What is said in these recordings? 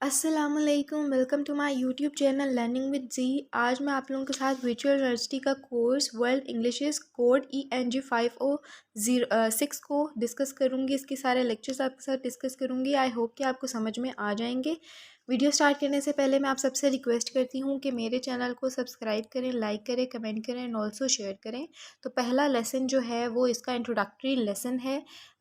अस्सलामुअलैकुम, welcome to my YouTube channel learning with G. आज मैं आप लोगों के साथ वर्चुअल यूनिवर्सिटी का course world English code ENG 5006 को डिस्कस करूंगी। इसके सारे लेक्चर्स आपके साथ डिस्कस करूंगी। आई होप कि आपको समझ में आ जाएंगे। वीडियो स्टार्ट करने से पहले मैं आप सबसे रिक्वेस्ट करती हूँ कि मेरे चैनल को सब्सक्राइब करें, लाइक करें, कमेंट करें एंड ऑल्सो शेयर करें। तो पहला लेसन जो है वो इसका इंट्रोडक्टरी लेसन है,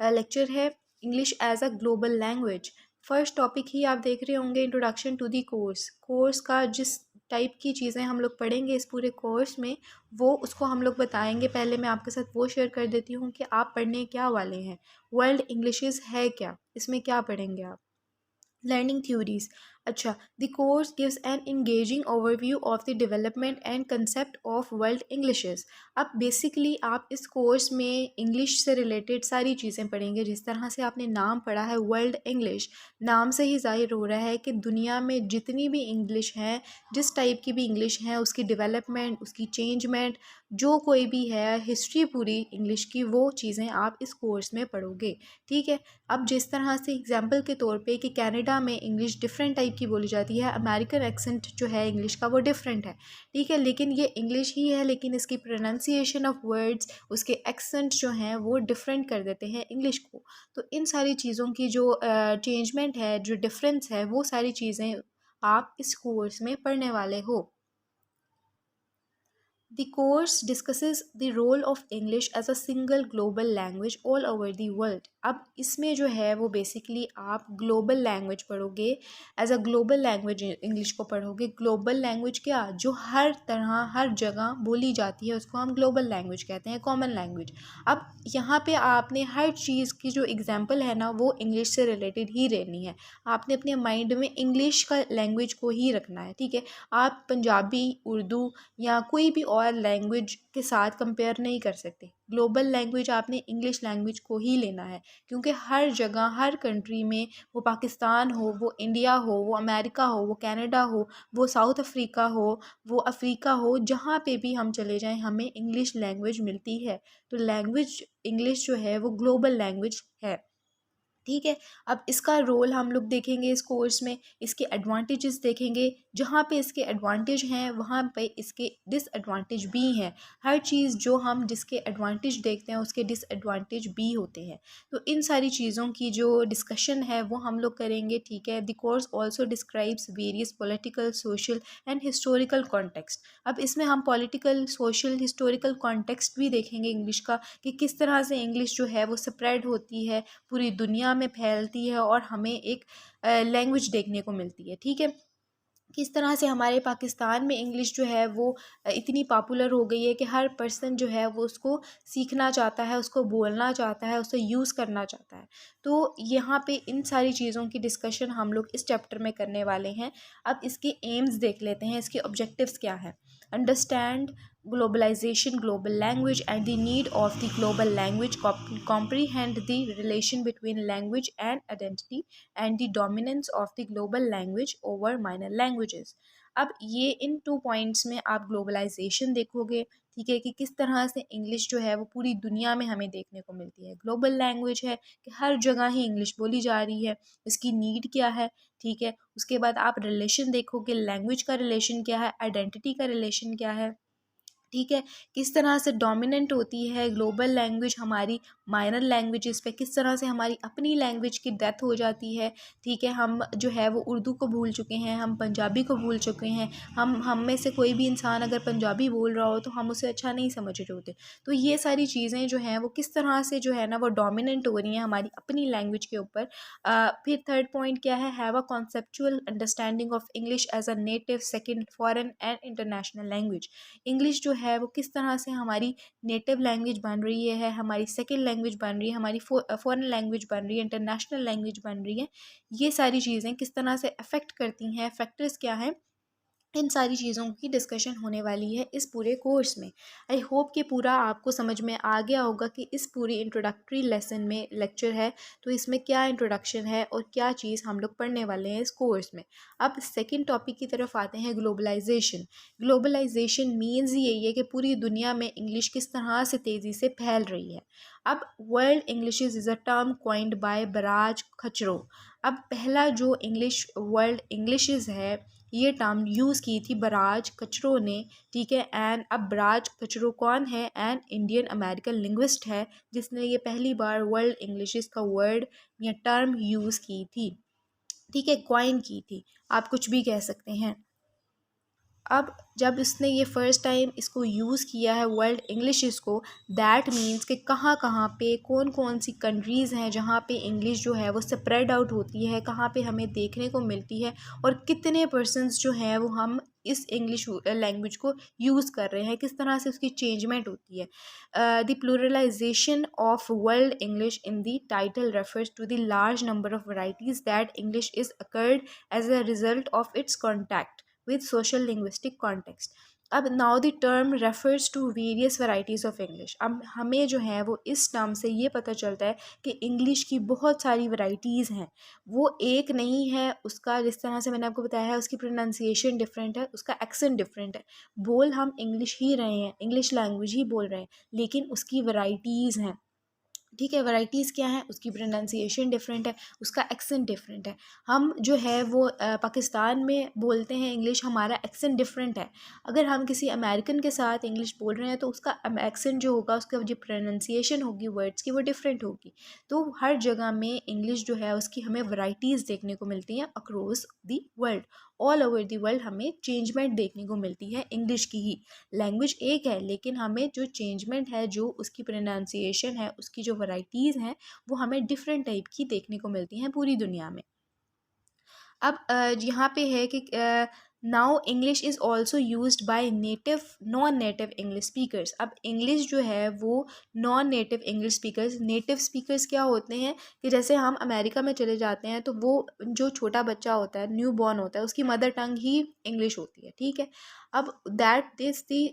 लेक्चर है, English as a global language. First topic ही आप देख रहे होंगे, इंट्रोडक्शन टू दी कोर्स का जिस टाइप की चीज़ें हम लोग पढ़ेंगे इस पूरे कोर्स में वो उसको हम लोग बताएंगे। पहले मैं आपके साथ वो शेयर कर देती हूँ कि आप पढ़ने क्या वाले हैं। वर्ल्ड इंग्लिशेस है क्या, इसमें क्या पढ़ेंगे आप। Learning theories. अच्छा, the course gives an engaging overview of the development and concept of world Englishes. अब बेसिकली आप इस कोर्स में इंग्लिश से रिलेटेड सारी चीज़ें पढ़ेंगे। जिस तरह से आपने नाम पढ़ा है वर्ल्ड इंग्लिश, नाम से ही जाहिर हो रहा है कि दुनिया में जितनी भी इंग्लिश हैं, जिस टाइप की भी इंग्लिश हैं, उसकी डेवलपमेंट, उसकी चेंजमेंट, जो कोई भी है हिस्ट्री पूरी इंग्लिश की, वो चीज़ें आप इस कोर्स में पढ़ोगे। ठीक है। अब जिस तरह से एग्जांपल के तौर पे कि कनाडा में इंग्लिश डिफरेंट टाइप की बोली जाती है, अमेरिकन एक्सेंट जो है इंग्लिश का वो डिफरेंट है। ठीक है, लेकिन ये इंग्लिश ही है, लेकिन इसकी प्रोनाउंसिएशन ऑफ वर्ड्स, उसके एक्सेंट जो हैं वो डिफरेंट कर देते हैं इंग्लिश को। तो इन सारी चीज़ों की जो चेंजमेंट है, जो डिफरेंस है, वो सारी चीज़ें आप इस कोर्स में पढ़ने वाले हो। The course discusses the role of English as a single global language all over the world। अब इसमें जो है वो बेसिकली आप ग्लोबल लैंग्वेज पढ़ोगे, as a global language English को पढ़ोगे। ग्लोबल लैंग्वेज क्या, जो हर तरह हर जगह बोली जाती है उसको हम ग्लोबल लैंग्वेज कहते हैं, कॉमन लैंग्वेज। अब यहाँ पे आपने हर चीज़ की जो एग्जांपल है ना वो इंग्लिश से रिलेटेड ही रहनी है। आपने अपने माइंड में इंग्लिश का लैंग्वेज को ही रखना है। ठीक है, आप पंजाबी, उर्दू या कोई भी और लैंग्वेज के साथ कंपेयर नहीं कर सकते। ग्लोबल लैंग्वेज आपने इंग्लिश लैंग्वेज को ही लेना है, क्योंकि हर जगह हर कंट्री में, वो पाकिस्तान हो, वो इंडिया हो, वो अमेरिका हो, वो कनाडा हो, वो साउथ अफ्रीका हो, वो अफ्रीका हो, जहाँ पे भी हम चले जाएं हमें इंग्लिश लैंग्वेज मिलती है। तो लैंग्वेज इंग्लिश जो है वो ग्लोबल लैंग्वेज है। ठीक है। अब इसका रोल हम लोग देखेंगे इस कोर्स में, इसके एडवांटेजेस देखेंगे। जहाँ पे इसके एडवांटेज हैं वहाँ पे इसके डिसएडवांटेज भी हैं। हर चीज़ जो हम जिसके एडवांटेज देखते हैं उसके डिसएडवांटेज भी होते हैं। तो इन सारी चीज़ों की जो डिस्कशन है वो हम लोग करेंगे। ठीक है। The course also describes various political, social and historical context. अब इसमें हम पॉलिटिकल, सोशल, हिस्टोरिकल कॉन्टेक्स्ट भी देखेंगे इंग्लिश का, कि किस तरह से इंग्लिश जो है वो स्प्रेड होती है, पूरी दुनिया में फैलती है और हमें एक लैंग्वेज देखने को मिलती है। ठीक है, किस तरह से हमारे पाकिस्तान में इंग्लिश जो है वो इतनी पॉपुलर हो गई है कि हर पर्सन जो है वो उसको सीखना चाहता है, उसको बोलना चाहता है, उसे यूज़ करना चाहता है। तो यहाँ पे इन सारी चीज़ों की डिस्कशन हम लोग इस चैप्टर में करने वाले हैं। अब इसके एम्स देख लेते हैं, इसके ऑब्जेक्टिव्स क्या है। Understand globalization, global language and the need of the global language, comprehend the relation between language and identity and the dominance of the global language over minor languages। अब ये इन 2 पॉइंट्स में आप ग्लोबलाइजेशन देखोगे। ठीक है, कि किस तरह से इंग्लिश जो है वो पूरी दुनिया में हमें देखने को मिलती है। ग्लोबल लैंग्वेज है कि हर जगह ही इंग्लिश बोली जा रही है, इसकी नीड क्या है। ठीक है, उसके बाद आप रिलेशन देखोगे, लैंग्वेज का रिलेशन क्या है, आइडेंटिटी का रिलेशन क्या है। ठीक है, किस तरह से डोमिनेंट होती है ग्लोबल लैंग्वेज हमारी माइनर लैंग्वेजेस पे, किस तरह से हमारी अपनी लैंग्वेज की डेथ हो जाती है। ठीक है, हम जो है वो उर्दू को भूल चुके हैं, हम पंजाबी को भूल चुके हैं। हम में से कोई भी इंसान अगर पंजाबी बोल रहा हो तो हम उसे अच्छा नहीं समझ रहे होते। तो ये सारी चीज़ें जो हैं वो किस तरह से जो है ना वो डोमिनेंट हो रही हैं हमारी अपनी लैंग्वेज के ऊपर। फिर थर्ड पॉइंट क्या है, have a conceptual understanding of English as a native, second, foreign and international language. English जो है वो किस तरह से हमारी नेटिव लैंग्वेज बन रही है, हमारी सेकंड लैंग्वेज बन रही है, हमारी फॉरेन लैंग्वेज बन रही है, इंटरनेशनल लैंग्वेज बन रही है। ये सारी चीज़ें किस तरह से अफेक्ट करती हैं, फैक्टर्स क्या हैं, इन सारी चीज़ों की डिस्कशन होने वाली है इस पूरे कोर्स में। आई होप कि पूरा आपको समझ में आ गया होगा कि इस पूरी इंट्रोडक्टरी लेसन में लेक्चर है तो इसमें क्या इंट्रोडक्शन है और क्या चीज़ हम लोग पढ़ने वाले हैं इस कोर्स में। अब सेकंड टॉपिक की तरफ आते हैं, ग्लोबलाइजेशन। ग्लोबलाइजेशन मीन्स यही है कि पूरी दुनिया में इंग्लिश किस तरह से तेज़ी से फैल रही है। अब world English is a term coined by Braj Kachru. अब पहला जो इंग्लिश वर्ल्ड इंग्लिशेस है ये टर्म यूज़ की थी बराज कचरो ने, ठीक है। एंड अब बराज कचरो कौन है? एन इंडियन अमेरिकन लिंग्विस्ट है जिसने ये पहली बार वर्ल्ड इंग्लिशेस का वर्ड या टर्म यूज़ की थी, ठीक है, कॉइन की थी, आप कुछ भी कह सकते हैं। अब जब इसने ये फ़र्स्ट टाइम इसको यूज़ किया है वर्ल्ड इंग्लिश को, दैट मीन्स कि कहाँ कहाँ पे कौन कौन सी कंट्रीज़ हैं जहाँ पे इंग्लिश जो है वो स्प्रेड आउट होती है, कहाँ पे हमें देखने को मिलती है, और कितने पर्सन्स जो हैं वो हम इस इंग्लिश लैंग्वेज को यूज़ कर रहे हैं, किस तरह से उसकी चेंजमेंट होती है। The pluralisation of world English in the title refers to the large number of varieties that English is occurred as a result of its contact with social linguistic context। अब now the term refers to various varieties of English. अब हमें जो है वो इस term से ये पता चलता है कि इंग्लिश की बहुत सारी वैराइटीज़ हैं, वो एक नहीं है। उसका जिस तरह से मैंने आपको बताया है उसकी प्रोनाउंसिएशन डिफरेंट है, उसका एक्सेंट डिफरेंट है। बोल हम इंग्लिश ही रहे हैं, इंग्लिश लैंग्वेज ही बोल रहे हैं, लेकिन उसकी वैराइटीज़ हैं, ठीक है। वैराइटीज़ क्या है? उसकी प्रोनाउंसिएशन डिफरेंट है, उसका एक्सेंट डिफरेंट है। हम जो है वो पाकिस्तान में बोलते हैं इंग्लिश, हमारा एक्सेंट डिफरेंट है। अगर हम किसी अमेरिकन के साथ इंग्लिश बोल रहे हैं तो उसका एक्सेंट जो होगा, उसका जो प्रोनाउंसिएशन होगी वर्ड्स की, वो डिफरेंट होगी। तो हर जगह में इंग्लिश जो है उसकी हमें वैराइटीज़ देखने को मिलती हैं across the world, all over the world हमें चेंजमेंट देखने को मिलती है इंग्लिश की ही। लैंग्वेज एक है लेकिन हमें जो चेंजमेंट है, जो उसकी प्रोनाउंसिएशन है, उसकी जो वैराइटीज़ हैं, वो हमें डिफरेंट टाइप की देखने को मिलती हैं पूरी दुनिया में। अब यहाँ पे है कि now English is also used by native non native English speakers. अब इंग्लिश जो है वो non native English speakers, native speakers क्या होते हैं कि जैसे हम अमेरिका में चले जाते हैं तो वो जो छोटा बच्चा होता है, न्यू बॉर्न होता है, उसकी मदर टंग ही इंग्लिश होती है, ठीक है। अब दैट दिस दी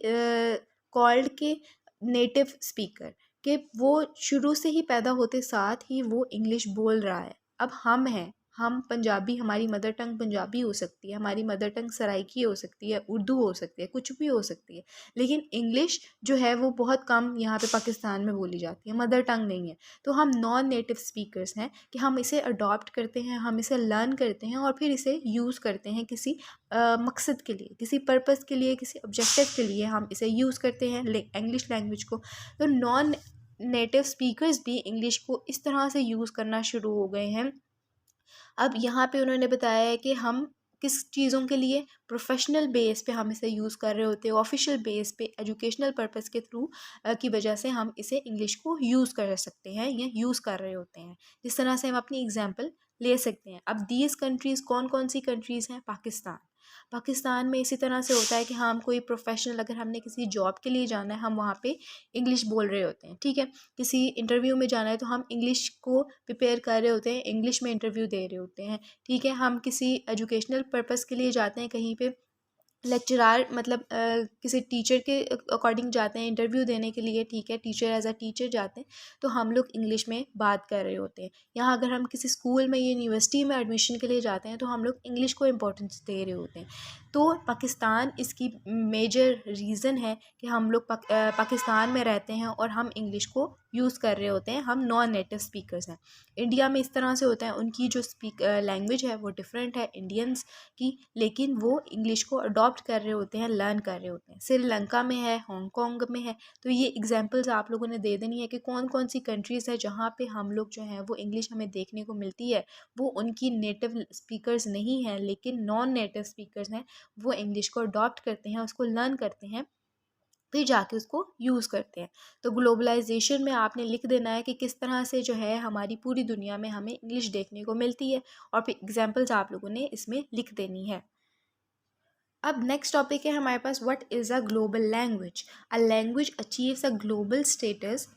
कॉल्ड के नेटिव स्पीकर, कि वो शुरू से ही पैदा होते साथ ही वो इंग्लिश बोल रहा है। अब हम हैं, हम पंजाबी, हमारी मदर टंग पंजाबी हो सकती है, हमारी मदर टंग सराइकी हो सकती है, उर्दू हो सकती है, कुछ भी हो सकती है, लेकिन इंग्लिश जो है वो बहुत कम यहाँ पे पाकिस्तान में बोली जाती है, मदर टंग नहीं है। तो हम नॉन नेटिव स्पीकर्स हैं कि हम इसे अडॉप्ट करते हैं, हम इसे लर्न करते हैं और फिर इसे यूज़ करते हैं किसी मकसद के लिए, किसी पर्पज़ के लिए, किसी ऑब्जेक्टिव के लिए हम इसे यूज़ करते हैं इंग्लिश लैंग्वेज को। तो नॉन नेटिव स्पीकर्स भी इंग्लिश को इस तरह से यूज़ करना शुरू हो गए हैं। अब यहाँ पे उन्होंने बताया है कि हम किस चीज़ों के लिए प्रोफेशनल बेस पे हम इसे यूज़ कर रहे होते हैं, ऑफिशियल बेस पे एजुकेशनल पर्पस के थ्रू की वजह से हम इसे इंग्लिश को यूज़ कर सकते हैं या यूज़ कर रहे होते हैं। जिस तरह से हम अपनी एग्जांपल ले सकते हैं। अब दीज कंट्रीज़ कौन कौन सी कंट्रीज़ हैं? पाकिस्तान। पाकिस्तान में इसी तरह से होता है कि हम कोई प्रोफेशनल, अगर हमने किसी जॉब के लिए जाना है, हम वहाँ पे इंग्लिश बोल रहे होते हैं, ठीक है। किसी इंटरव्यू में जाना है तो हम इंग्लिश को प्रिपेयर कर रहे होते हैं, इंग्लिश में इंटरव्यू दे रहे होते हैं, ठीक है। हम किसी एजुकेशनल पर्पज़ के लिए जाते हैं कहीं पे, लेक्चरार मतलब किसी टीचर के अकॉर्डिंग जाते हैं इंटरव्यू देने के लिए, ठीक है, टीचर एज अ टीचर जाते हैं, तो हम लोग इंग्लिश में बात कर रहे होते हैं। यहाँ अगर हम किसी स्कूल में या यूनिवर्सिटी में एडमिशन के लिए जाते हैं तो हम लोग इंग्लिश को इम्पोर्टेंस दे रहे होते हैं। तो पाकिस्तान इसकी मेजर रीज़न है कि हम लोग पाकिस्तान में रहते हैं और हम इंग्लिश को यूज़ कर रहे होते हैं, हम नॉन नेटिव स्पीकर्स हैं। इंडिया में इस तरह से होता है, उनकी जो लैंग्वेज है वो डिफरेंट है इंडियंस की, लेकिन वो इंग्लिश को अडॉप्ट कर रहे होते हैं, लर्न कर रहे होते हैं। श्रीलंका में है, हांगकॉन्ग में है। तो ये एग्जांपल्स आप लोगों ने दे देनी है कि कौन कौन सी कंट्रीज़ है जहाँ पे हम लोग जो हैं वो इंग्लिश हमें देखने को मिलती है, वो उनकी नेटिव स्पीकर्स नहीं हैं लेकिन नॉन नेटिव स्पीकर्स हैं। वो इंग्लिश को अडॉप्ट करते हैं, उसको लर्न करते हैं, फिर जाके उसको यूज़ करते हैं। तो ग्लोबलाइजेशन में आपने लिख देना है कि किस तरह से जो है हमारी पूरी दुनिया में हमें इंग्लिश देखने को मिलती है, और फिर एग्जांपल्स आप लोगों ने इसमें लिख देनी है। अब नेक्स्ट टॉपिक है हमारे पास, what is a global language. A language achieves a global status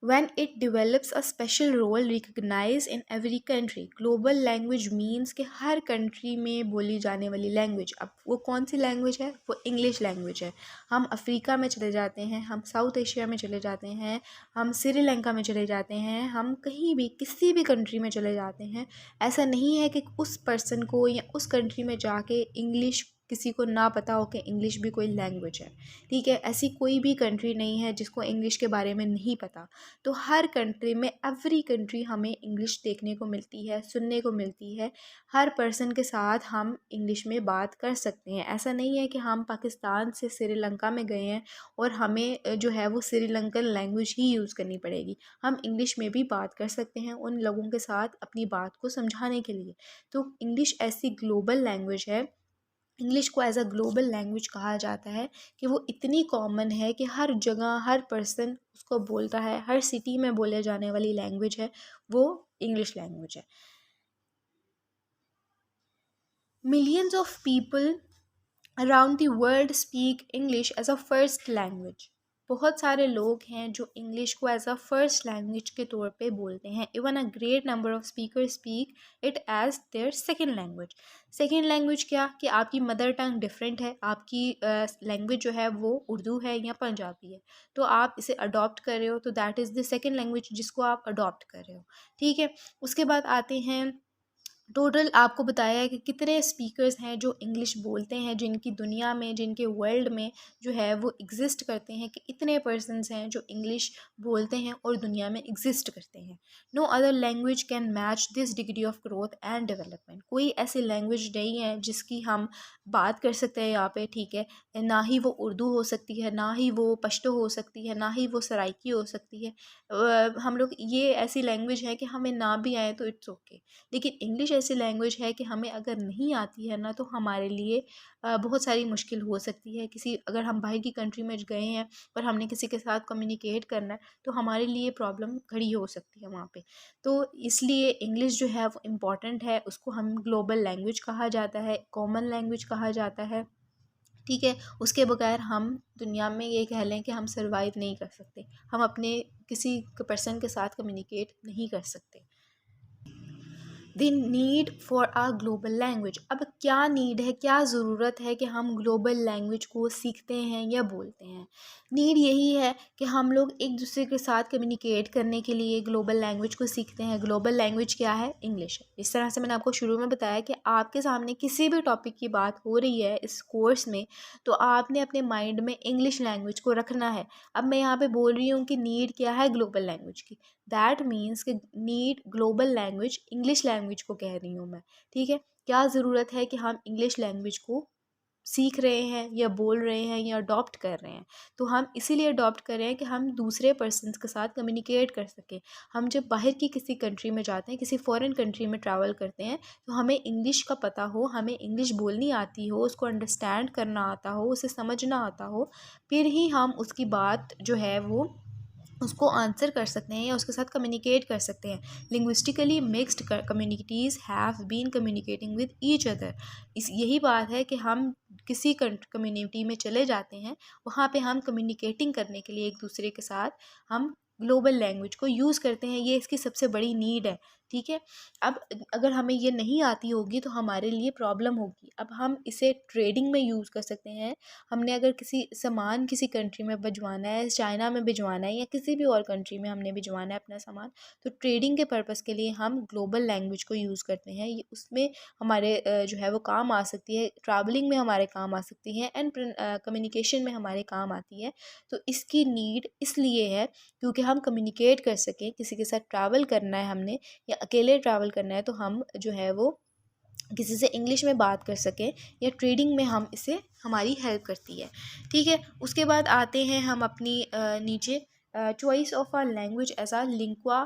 when it develops a special role recognized in every country। Global language means कि हर कंट्री में बोली जाने वाली लैंग्वेज। अब वो कौन सी लैंग्वेज है? वो इंग्लिश लैंग्वेज है। हम अफ्रीका में चले जाते हैं, हम साउथ एशिया में चले जाते हैं, हम श्रीलंका में चले जाते हैं, हम कहीं भी किसी भी कंट्री में चले जाते हैं, ऐसा नहीं है कि उस पर्सन को या उस कंट्री में जाके इंग्लिश किसी को ना पता हो कि इंग्लिश भी कोई लैंग्वेज है। ठीक है, ऐसी कोई भी कंट्री नहीं है जिसको इंग्लिश के बारे में नहीं पता। तो हर कंट्री में, एवरी कंट्री हमें इंग्लिश देखने को मिलती है, सुनने को मिलती है। हर पर्सन के साथ हम इंग्लिश में बात कर सकते हैं। ऐसा नहीं है कि हम पाकिस्तान से श्रीलंका में गए हैं और हमें जो है वो श्रीलंकन लैंग्वेज ही यूज़ करनी पड़ेगी। हम इंग्लिश में भी बात कर सकते हैं उन लोगों के साथ अपनी बात को समझाने के लिए। तो इंग्लिश ऐसी ग्लोबल लैंग्वेज है, इंग्लिश को एज अ ग्लोबल लैंग्वेज कहा जाता है कि वो इतनी कॉमन है कि हर जगह हर पर्सन उसको बोलता है। हर सिटी में बोले जाने वाली लैंग्वेज है वो इंग्लिश लैंग्वेज है। Millions of people around the world speak English as a first language. बहुत सारे लोग हैं जो इंग्लिश को एज अ फर्स्ट लैंग्वेज के तौर पे बोलते हैं। Even a great number of speaker speak it as their second language. Second language क्या कि आपकी मदर टंग डिफरेंट है, आपकी लैंग्वेज जो है वो उर्दू है या पंजाबी है, तो आप इसे अडॉप्ट कर रहे हो, तो that is the second language जिसको आप अडॉप्ट कर रहे हो। ठीक है, उसके बाद आते हैं, टोटल आपको बताया है कि कितने स्पीकर्स हैं जो इंग्लिश बोलते हैं, जिनकी दुनिया में, जिनके वर्ल्ड में जो है वो एग्जिस्ट करते हैं, कि इतने पर्सन्स हैं जो इंग्लिश बोलते हैं और दुनिया में एग्जिस्ट करते हैं। No other language can match this degree of growth and development. कोई ऐसी लैंग्वेज नहीं है जिसकी हम बात कर सकते हैं यहाँ पे। ठीक है, ना ही वो उर्दू हो सकती है, ना ही वो पश्तो हो सकती है, ना ही वो सराइकी हो सकती है। हम लोग, ये ऐसी लैंग्वेज है कि हमें ना भी आए तो इट्स ओके। लेकिन इंग्लिश ऐसी लैंग्वेज है कि हमें अगर नहीं आती है ना, तो हमारे लिए बहुत सारी मुश्किल हो सकती है। किसी, अगर हम बाहर की कंट्री में गए हैं और हमने किसी के साथ कम्युनिकेट करना है, तो हमारे लिए प्रॉब्लम खड़ी हो सकती है वहाँ पे। तो इसलिए इंग्लिश जो है वो इम्पॉर्टेंट है, उसको हम ग्लोबल लैंग्वेज कहा जाता है, कॉमन लैंग्वेज कहा जाता है। ठीक है, उसके बगैर हम दुनिया में ये कह लें कि हम सर्वाइव नहीं कर सकते, हम अपने किसी पर्सन के साथ कम्युनिकेट नहीं कर सकते। The need for uh global language. अब क्या नीड है, क्या ज़रूरत है कि हम ग्लोबल लैंग्वेज को सीखते हैं या बोलते हैं। नीड यही है कि हम लोग एक दूसरे के साथ कम्युनिकेट करने के लिए ग्लोबल लैंग्वेज को सीखते हैं। ग्लोबल लैंग्वेज क्या है? इंग्लिश है। इस तरह से मैंने आपको शुरू में बताया कि आपके सामने किसी भी टॉपिक की बात हो रही है इस कोर्स में, तो आपने अपने माइंड में इंग्लिश लैंग्वेज को रखना है। अब मैं यहाँ पे बोल रही हूँ कि नीड क्या है ग्लोबल लैंग्वेज की, दैट मीन्स कि need global language, English language को कह रही हूँ मैं। ठीक है, क्या ज़रूरत है कि हम इंग्लिश लैंग्वेज को सीख रहे हैं या बोल रहे हैं या अडॉप्ट कर रहे हैं। तो हम इसीलिए अडॉप्ट कर रहे हैं कि हम दूसरे पर्सन्स के साथ कम्युनिकेट कर सकें। हम जब बाहर की किसी कंट्री में जाते हैं, किसी फॉरेन कंट्री में ट्रैवल करते हैं, तो हमें इंग्लिश का पता हो, हमें इंग्लिश बोलनी आती हो, उसको अंडरस्टैंड करना आता हो, उसे समझना आता हो, फिर ही हम उसकी बात जो है वो उसको आंसर कर सकते हैं या उसके साथ कम्युनिकेट कर सकते हैं। Linguistically mixed communities have been communicating with each other. इस यही बात है कि हम किसी कम्युनिटी में चले जाते हैं, वहाँ पे हम कम्युनिकेटिंग करने के लिए एक दूसरे के साथ हम ग्लोबल लैंग्वेज को यूज़ करते हैं। ये इसकी सबसे बड़ी नीड है। ठीक है, अब अगर हमें ये नहीं आती होगी तो हमारे लिए प्रॉब्लम होगी। अब हम इसे ट्रेडिंग में यूज़ कर सकते हैं। हमने अगर किसी सामान किसी कंट्री में भिजवाना है, चाइना में भिजवाना है या किसी भी और कंट्री में हमने भिजवाना है अपना सामान, तो ट्रेडिंग के पर्पज़ के लिए हम ग्लोबल लैंग्वेज को यूज़ करते हैं। ये उसमें हमारे जो है वो काम आ सकती है, ट्रैवलिंग में हमारे काम आ सकती है, एंड कम्युनिकेशन में हमारे काम आती है। तो इसकी नीड इसलिए है क्योंकि हम कम्युनिकेट कर सकें। किसी के साथ ट्रैवल करना है हमने या अकेले ट्रैवल करना है, तो हम जो है वो किसी से इंग्लिश में बात कर सकें, या ट्रेडिंग में हम इसे हमारी हेल्प करती है। ठीक है, उसके बाद आते हैं हम अपनी नीचे choice of a language as a lingua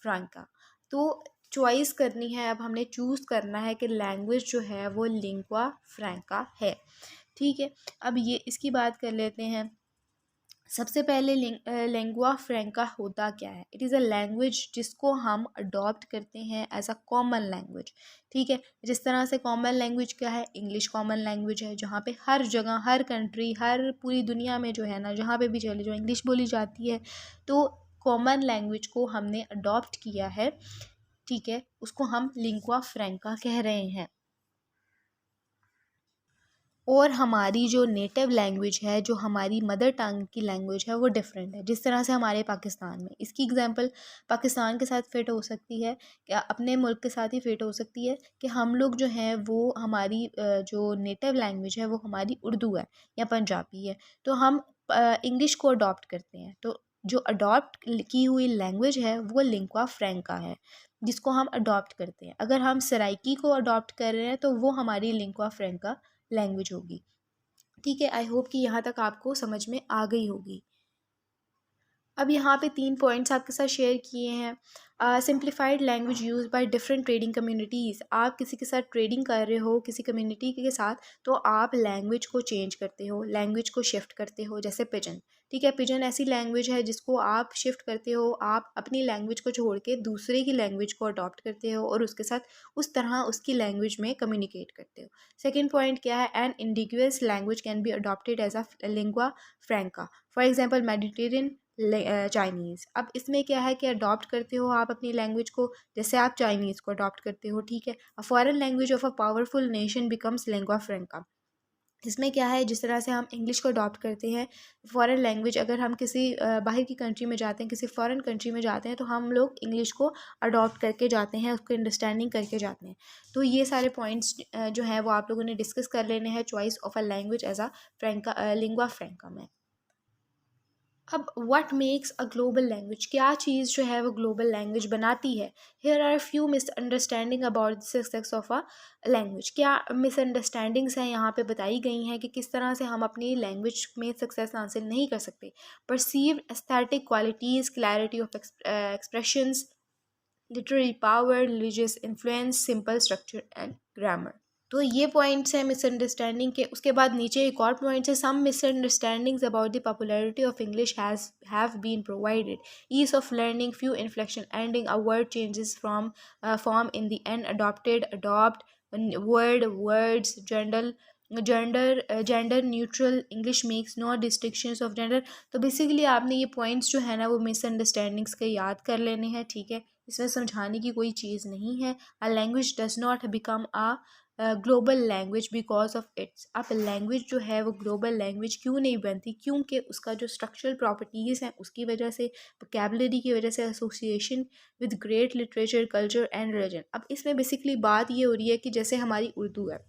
franca. तो चॉइस करनी है, अब हमने चूज़ करना है कि लैंग्वेज जो है वो लिंक्वा फ्रैंका है। ठीक है, अब ये इसकी बात कर लेते हैं। सबसे पहले लेंगुआ फ्रैंका होता क्या है? इट इज़ अ लैंग्वेज जिसको हम अडॉप्ट करते हैं एज अ कॉमन लैंग्वेज। ठीक है, जिस तरह से कॉमन लैंग्वेज क्या है, इंग्लिश कॉमन लैंग्वेज है, जहाँ पे हर जगह, हर कंट्री, हर पूरी दुनिया में जो है ना, जहाँ पे भी चले जो इंग्लिश बोली जाती है, तो कॉमन लैंग्वेज को हमने अडॉप्ट किया है। ठीक है, उसको हम लिंगुआ फ्रैंका कह रहे हैं। और हमारी जो नेटिव लैंग्वेज है, जो हमारी मदर टंग की लैंग्वेज है, वो डिफरेंट है। जिस तरह से हमारे पाकिस्तान में, इसकी एग्जांपल पाकिस्तान के साथ फिट हो सकती है, क्या अपने मुल्क के साथ ही फिट हो सकती है कि हम लोग जो हैं वो हमारी जो नेटिव लैंग्वेज है वो हमारी उर्दू है या पंजाबी है, तो हम इंग्लिश को अडॉप्ट करते हैं। तो जो अडॉप्ट की हुई लैंग्वेज है वो लिंग्वा फ्रैंका है, जिसको हम अडॉप्ट करते हैं। अगर हम सराइकी को अडॉप्ट कर रहे हैं तो वो हमारी लिंग्वा फ्रैंका लैंग्वेज होगी। ठीक है, आई होप कि यहाँ तक आपको समझ में आ गई होगी। अब यहाँ पे 3 पॉइंट्स आपके साथ शेयर किए हैं। Simplified language use by different trading communities. आप किसी के साथ ट्रेडिंग कर रहे हो, किसी कम्युनिटी के साथ, तो आप लैंग्वेज को चेंज करते हो, लैंग्वेज को शिफ्ट करते हो। जैसे पिजन, ठीक है, पिजन ऐसी लैंग्वेज है जिसको आप शिफ्ट करते हो, आप अपनी लैंग्वेज को छोड़ के दूसरे की लैंग्वेज को अडॉप्ट करते हो और उसके साथ उस तरह उसकी लैंग्वेज में कम्युनिकेट करते हो। सेकेंड पॉइंट क्या है, an individual's language can be adopted as a lingua franca. For example Mediterranean Chinese. अब इसमें क्या है कि अडॉप्ट करते हो आप अपनी लैंग्वेज को, जैसे आप चाइनीज़ को अडॉप्ट करते हो, ठीक है। A foreign language of a powerful nation becomes lingua franca. इसमें क्या है, जिस तरह से हम इंग्लिश को अडॉप्ट करते हैं, फॉरेन लैंग्वेज, अगर हम किसी बाहर की कंट्री में जाते हैं, किसी फॉरेन कंट्री में जाते हैं, तो हम लोग इंग्लिश को अडॉप्ट करके जाते हैं, उसको अंडरस्टैंडिंग करके जाते हैं। तो ये सारे पॉइंट्स जो हैं वो आप लोगों ने डिस्कस कर लेने हैं choice of a language as a franca, lingua franca में। अब what makes a global language, क्या चीज़ जो है वो ग्लोबल लैंग्वेज बनाती है। Here are few misunderstanding about the success of a language. क्या मिसअंडरस्टैंडिंग्स हैं यहाँ पे बताई गई हैं कि किस तरह से हम अपनी लैंग्वेज में सक्सेस हासिल नहीं कर सकते। Perceived aesthetic qualities, clarity of expressions, literary power, religious influence, simple structure and grammar. तो ये पॉइंट्स हैं मिसअंडरस्टैंडिंग के। उसके बाद नीचे एक और पॉइंट्स है, some misunderstandings about the popularity of English have been provided, ease of learning, few inflection, ending a word changes from form in the end, adopted, adopt, word, words, gender neutral, English makes no distinctions of gender. तो basically आपने ये points जो है ना वो misunderstandings के याद कर लेने हैं, ठीक है। इसमें समझाने की कोई चीज़ नहीं है। A language does not become a global language because of its. अब लैंग्वेज जो है वो ग्लोबल लैंग्वेज क्यों नहीं बनती, क्योंकि उसका जो स्ट्रक्चरल प्रॉपर्टीज़ हैं उसकी वजह से, वोकैबुलरी की वजह से, association with great literature, culture and religion. अब इसमें बेसिकली बात ये हो रही है कि जैसे हमारी उर्दू है,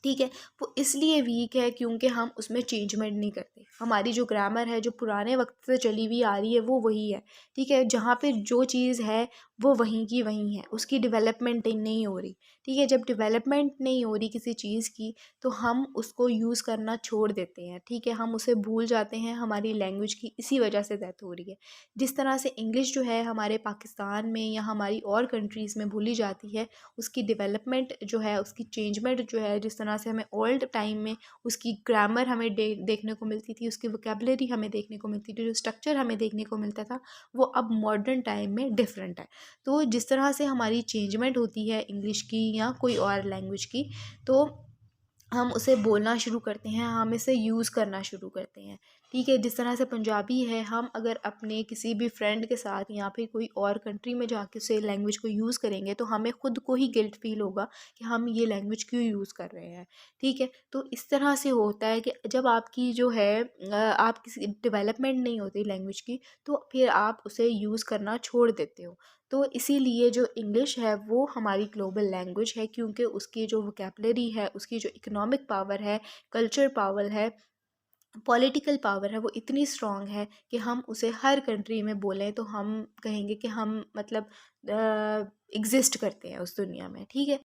ठीक है, वो इसलिए वीक है क्योंकि हम उसमें चेंजमेंट नहीं करते। हमारी जो ग्रामर है जो पुराने वक्त से चली हुई आ रही है वो वही है, ठीक है। जहाँ पे जो चीज़ है वो वहीं की वहीं है, उसकी डेवलपमेंट नहीं हो रही, ठीक है। जब डेवलपमेंट नहीं हो रही किसी चीज़ की तो हम उसको यूज़ करना छोड़ देते हैं, ठीक है, हम उसे भूल जाते हैं। हमारी लैंग्वेज की इसी वजह से डेथ हो रही है। जिस तरह से इंग्लिश जो है हमारे पाकिस्तान में या हमारी और कंट्रीज़ में भूली जाती है, उसकी डेवलपमेंट जो है, उसकी चेंजमेंट जो है, जिस तरह से हमें ओल्ड टाइम में उसकी ग्रामर हमें देखने को मिलती थी, उसकी वोकैबुलरी हमें देखने को मिलती थी, जो स्ट्रक्चर हमें देखने को मिलता था, वो अब मॉडर्न टाइम में डिफरेंट है। तो जिस तरह से हमारी चेंजमेंट होती है इंग्लिश की या कोई और लैंग्वेज की, तो हम उसे बोलना शुरू करते हैं, हम इसे यूज़ करना शुरू करते हैं, ठीक है। जिस तरह से पंजाबी है, हम अगर अपने किसी भी फ्रेंड के साथ या फिर कोई और कंट्री में जाके उसे लैंग्वेज को यूज़ करेंगे तो हमें ख़ुद को ही गिल्ट फील होगा कि हम ये लैंग्वेज क्यों यूज़ कर रहे हैं, ठीक है। तो इस तरह से होता है कि जब आपकी जो है आप किसी डेवलपमेंट नहीं होती लैंग्वेज की, तो फिर आप उसे यूज़ करना छोड़ देते हो। तो इसीलिए जो इंग्लिश है वो हमारी ग्लोबल लैंग्वेज है, क्योंकि उसकी जो वोकैबुलरी है, उसकी जो इकोनॉमिक पावर है, कल्चर पावर है, पॉलिटिकल पावर है, वो इतनी स्ट्रॉन्ग है कि हम उसे हर कंट्री में बोलें तो हम कहेंगे कि हम मतलब एग्जिस्ट करते हैं उस दुनिया में, ठीक है।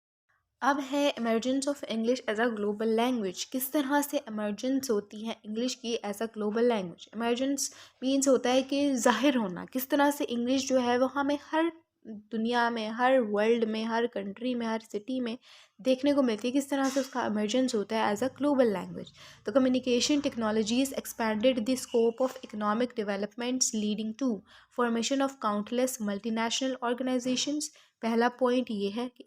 अब है emergence of English as a global language. किस तरह से इमर्जेंस होती है इंग्लिश की as a global language. Emergence means होता है कि ज़ाहिर होना। किस तरह से इंग्लिश जो है वो हमें हर दुनिया में, हर वर्ल्ड में, हर कंट्री में, हर सिटी में देखने को मिलती है, किस तरह से उसका इमर्जेंस होता है as a global language. The communication technologies expanded the scope of economic developments leading to formation of countless multinational organizations, पहला पॉइंट ये है कि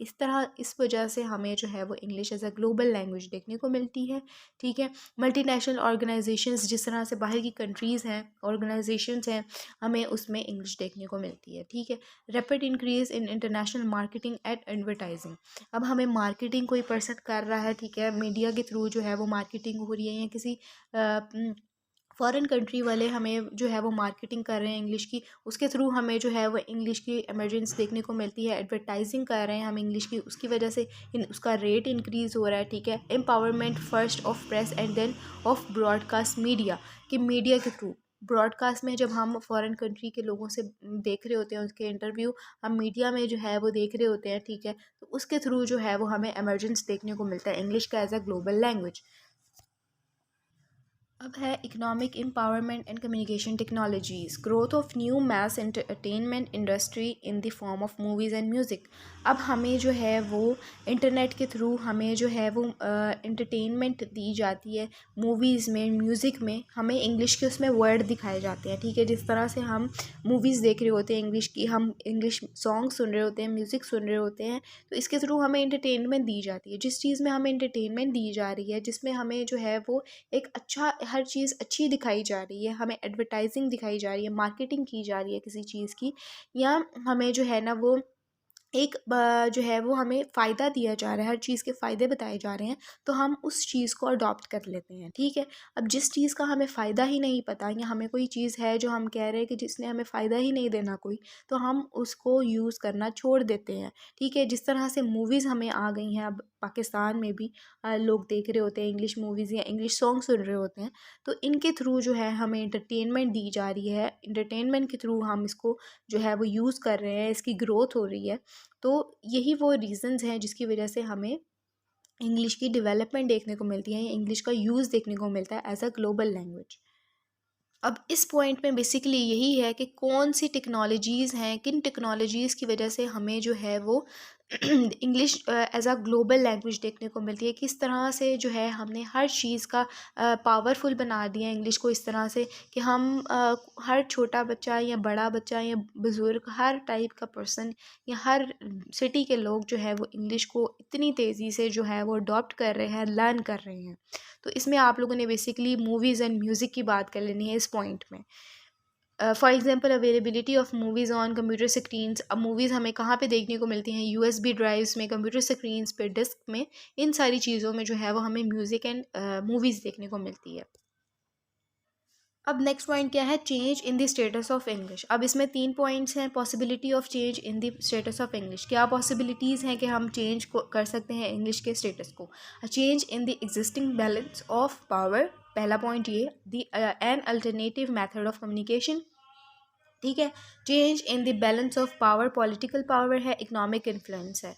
इस वजह से हमें जो है वो English as a global language देखने को मिलती है। ठीक है, मल्टीनेशनल ऑर्गेनाइजेशंस जिस तरह से बाहर की कंट्रीज़ हैं, ऑर्गेनाइजेशंस हैं, हमें उसमें इंग्लिश देखने को मिलती है। ठीक है, rapid increase in international marketing and advertising. अब हमें मार्केटिंग कोई पर्सन कर रहा है, ठीक है, मीडिया के थ्रू जो है वो मार्केटिंग हो रही है, या किसी फॉरेन कंट्री वाले हमें जो है वो मार्केटिंग कर रहे हैं इंग्लिश की, उसके थ्रू हमें जो है वो इंग्लिश की इमरजेंस देखने को मिलती है। एडवर्टाइजिंग कर रहे हैं हम इंग्लिश की, उसकी वजह से उसका रेट इंक्रीज़ हो रहा है। ठीक है, empowerment first of press and then of broadcast media, कि मीडिया के थ्रू ब्रॉडकास्ट में जब हम फॉरेन कंट्री के लोगों से देख रहे होते हैं, उसके इंटरव्यू हम मीडिया में जो है वो देख रहे होते हैं। ठीक है, तो उसके थ्रू जो है वो हमें इमरजेंस देखने को मिलता है इंग्लिश का एज अ ग्लोबल लैंग्वेज। अब है economic empowerment and communication technologies, growth of new mass entertainment industry in the form of movies and music. अब हमें जो है वो इंटरनेट के थ्रू हमें जो है वो एंटरटेनमेंट दी जाती है, मूवीज़ में, म्यूज़िक में हमें इंग्लिश के उसमें वर्ड दिखाए जाते हैं। ठीक है, जिस तरह से हम मूवीज़ देख रहे होते हैं इंग्लिश की, हम इंग्लिश सॉन्ग सुन रहे होते हैं, म्यूज़िक सुन रहे होते हैं, तो इसके थ्रू हमें एंटरटेनमेंट दी जाती है। जिस चीज़ में हमें एंटरटेनमेंट दी जा रही है, जिसमें हमें जो है वो एक अच्छा, हर चीज़ अच्छी दिखाई जा रही है, हमें एडवर्टाइजिंग दिखाई जा रही है, मार्केटिंग की जा रही है किसी चीज़ की, या हमें जो है ना वो एक जो है वो हमें फ़ायदा दिया जा रहा है, हर चीज़ के फ़ायदे बताए जा रहे हैं, तो हम उस चीज़ को अडॉप्ट कर लेते हैं। ठीक है, अब जिस चीज़ का हमें फ़ायदा ही नहीं पता, या हमें कोई चीज़ है जो हम कह रहे हैं कि जिसने हमें फ़ायदा ही नहीं देना कोई, तो हम उसको यूज़ करना छोड़ देते हैं। ठीक है, जिस तरह से मूवीज़ हमें आ गई हैं, अब पाकिस्तान में भी लोग देख रहे होते हैं इंग्लिश मूवीज़ या इंग्लिश सॉन्ग सुन रहे होते हैं, तो इनके थ्रू जो है हमें एंटरटेनमेंट दी जा रही है, एंटरटेनमेंट के थ्रू हम इसको जो है वो यूज़ कर रहे हैं, इसकी ग्रोथ हो रही है। तो यही वो रीज़न्स हैं जिसकी वजह से हमें इंग्लिश की डेवलपमेंट देखने को मिलती है, या इंग्लिश का यूज़ देखने को मिलता है एज अ ग्लोबल लैंग्वेज। अब इस पॉइंट में बेसिकली यही है कि कौन सी टेक्नोलॉजीज़ हैं, किन टेक्नोलॉजीज़ की वजह से हमें जो है वो English as a global language देखने को मिलती है। किस तरह से जो है हमने हर चीज़ का पावरफुल बना दिया इंग्लिश को, इस तरह से कि हम हर छोटा बच्चा या बड़ा बच्चा या बुज़ुर्ग, हर टाइप का पर्सन या हर सिटी के लोग जो है वो इंग्लिश को इतनी तेज़ी से जो है वो अडॉप्ट कर रहे हैं, लर्न कर रहे हैं। तो इसमें आप लोगों ने बेसिकली मूवीज़ एंड म्यूज़िक की बात कर लेनी है इस पॉइंट में। For example availability of movies on computer screens. अब मूवीज़ हमें कहाँ पे देखने को मिलती हैं? यूएसबी ड्राइव्स में, कंप्यूटर स्क्रीन्स पे, डिस्क में, इन सारी चीज़ों में जो है वो हमें म्यूज़िक एंड मूवीज़ देखने को मिलती है। अब नेक्स्ट पॉइंट क्या है? Change in the status of English. अब इसमें 3 पॉइंट्स हैं। Possibility of change in the status of English, क्या पॉसिबिलिटीज़ हैं कि हम चेंज कर सकते हैं इंग्लिश के स्टेटस को? Change in the existing balance of power, पहला पॉइंट ये। The an alternative method of communication, ठीक है। Change in the balance of power, political power है, इकोनॉमिक इन्फ्लुएंस है।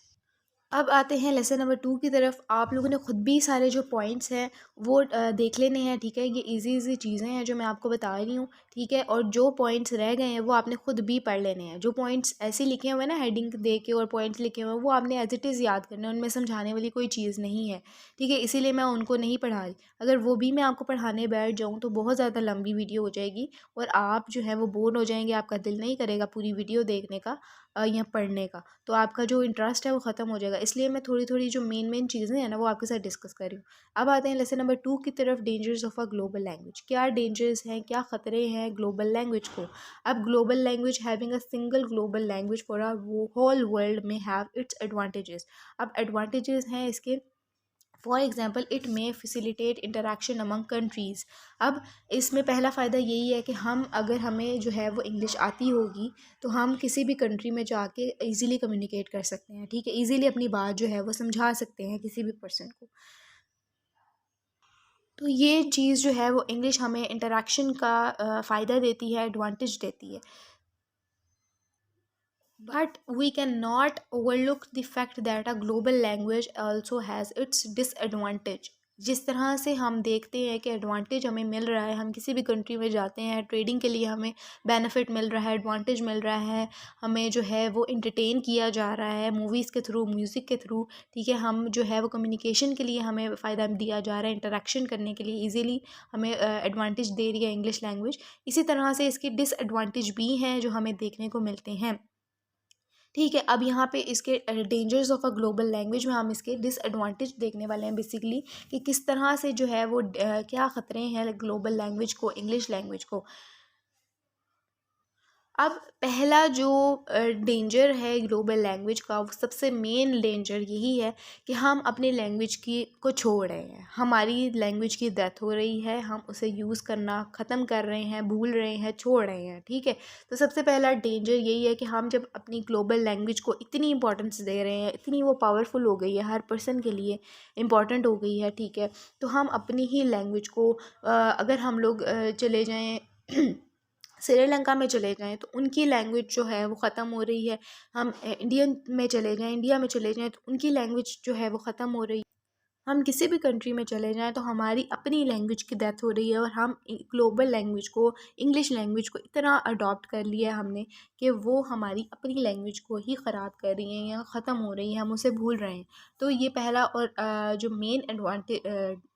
अब आते हैं लेसन नंबर 2 की तरफ। आप लोगों ने खुद भी सारे जो पॉइंट्स हैं वो देख लेने हैं। ठीक है, ये इजी चीज़ें हैं जो मैं आपको बता रही हूँ। ठीक है, और जो पॉइंट्स रह गए हैं वो आपने खुद भी पढ़ लेने हैं। जो पॉइंट्स ऐसे लिखे हुए हैं ना, हेडिंग दे के और पॉइंट्स लिखे हुए हैं, वो आपने एज इट इज़ याद करने हैं, उनमें समझाने वाली कोई चीज़ नहीं है। ठीक है, इसीलिए मैं उनको नहीं पढ़ा रही। अगर वो भी मैं आपको पढ़ाने बैठ जाऊँ तो बहुत ज़्यादा लंबी वीडियो हो जाएगी, और आप जो है वो बोर हो जाएंगे, आपका दिल नहीं करेगा पूरी वीडियो देखने का या पढ़ने का, तो आपका जो इंटरेस्ट है वो ख़त्म हो जाएगा। इसलिए मैं थोड़ी थोड़ी जो मेन चीज़ें हैं ना वो आपके साथ डिस्कस कर रही हूँ। अब आते हैं लेसन नंबर 2 की तरफ, dangers of a global language. क्या डेंजर्स हैं, क्या ख़तरे हैं ग्लोबल लैंग्वेज को? अब global language, having a single global language for a whole world में हैव इट्स एडवांटेजेस। अब एडवांटेजेस हैं इसके, for example it may facilitate interaction among countries. अब इसमें पहला फ़ायदा यही है कि हम, अगर हमें जो है वो इंग्लिश आती होगी, तो हम किसी भी कंट्री में जाके इजीली कम्युनिकेट कर सकते हैं। ठीक है, इजीली अपनी बात जो है वो समझा सकते हैं किसी भी पर्सन को। तो ये चीज़ जो है वो इंग्लिश हमें इंटरेक्शन का फ़ायदा देती है, एडवांटेज देती है। But we cannot overlook the fact that a global language also has its disadvantage. जिस तरह से हम देखते हैं कि एडवांटेज हमें मिल रहा है, हम किसी भी कंट्री में जाते हैं ट्रेडिंग के लिए, हमें बेनिफिट मिल रहा है, एडवांटेज मिल रहा है, हमें जो है वो इंटरटेन किया जा रहा है मूवीज़ के थ्रू, म्यूज़िक के थ्रू। ठीक है, हम जो है वो कम्युनिकेशन के लिए हमें फ़ायदा दिया जा रहा है, इंटरेक्शन करने के लिए ईज़िली हमें एडवांटेज दे रही है इंग्लिश लैंग्वेज। इसी तरह से इसके डिसएडवांटेज भी हैं जो हमें देखने को मिलते हैं। ठीक है, अब यहाँ पे इसके dangers of a global language में हम इसके डिसएडवांटेज देखने वाले हैं बेसिकली, कि किस तरह से जो है वो क्या ख़तरे हैं ग्लोबल लैंग्वेज को, इंग्लिश लैंग्वेज को। अब पहला जो डेंजर है ग्लोबल लैंग्वेज का, वो सबसे मेन डेंजर यही है कि हम अपनी लैंग्वेज की को छोड़ रहे हैं, हमारी लैंग्वेज की डेथ हो रही है, हम उसे यूज़ करना ख़त्म कर रहे हैं, भूल रहे हैं, छोड़ रहे हैं। ठीक है, तो सबसे पहला डेंजर यही है कि हम जब अपनी ग्लोबल लैंग्वेज को इतनी इंपॉर्टेंस दे रहे हैं, इतनी वो पावरफुल हो गई है, हर पर्सन के लिए इम्पॉर्टेंट हो गई है, ठीक है, तो हम अपनी ही लैंग्वेज को अगर हम लोग चले जाएँ श्रीलंका में चले जाएँ तो उनकी लैंग्वेज जो है वो ख़त्म हो रही है। हम इंडिया में चले जाएँ तो उनकी लैंग्वेज जो है वो ख़त्म हो रही है। हम किसी भी कंट्री में चले जाएँ तो हमारी अपनी लैंग्वेज की डेथ हो रही है, और हम ग्लोबल लैंग्वेज को, इंग्लिश लैंग्वेज को इतना अडॉप्ट कर लिया है हमने कि वो हमारी अपनी लैंग्वेज को ही ख़राब कर रही हैं या ख़त्म हो रही है, हम उसे भूल रहे हैं। तो ये पहला और जो मेन